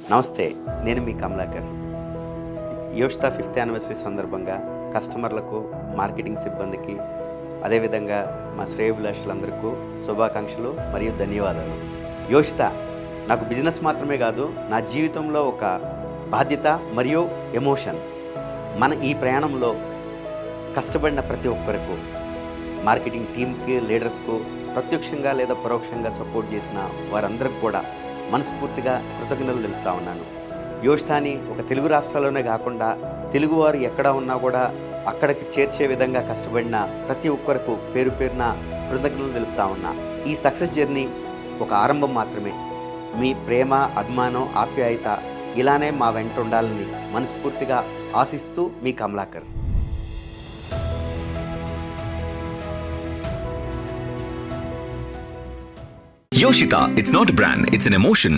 నమస్తే. నేను మీ Kamalakar. Yoshitha 5th anniversary సందర్భంగా కస్టమర్లకు, మార్కెటింగ్ సిబ్బందికి, అదేవిధంగా మా శ్రేయోభిలాషులందరికీ శుభాకాంక్షలు మరియు ధన్యవాదాలు. యోషిత నాకు బిజినెస్ మాత్రమే కాదు, నా జీవితంలో ఒక బాధ్యత మరియు ఎమోషన్. మన ఈ ప్రయాణంలో కష్టపడిన ప్రతి ఒక్కరికి, మార్కెటింగ్ టీమ్కి, లీడర్స్కు, ప్రత్యక్షంగా లేదా పరోక్షంగా సపోర్ట్ చేసిన వారందరికి కూడా మనస్ఫూర్తిగా కృతజ్ఞతలు తెలుపుతా ఉన్నాను. యోషితాని ఒక తెలుగు రాష్ట్రాల్లోనే కాకుండా తెలుగువారు ఎక్కడ ఉన్నా కూడా అక్కడికి చేర్చే విధంగా కష్టపడిన ప్రతి ఒక్కరికి పేరు పేరున కృతజ్ఞతలు తెలుపుతా ఉన్నా. ఈ సక్సెస్ జర్నీ ఒక ఆరంభం మాత్రమే. మీ ప్రేమ, అభిమానం, ఆప్యాయత ఇలానే మా వెంట ఉండాలని మనస్ఫూర్తిగా ఆశిస్తూ మీ Kamalakar. Yoshita, it's not a brand, it's an emotion.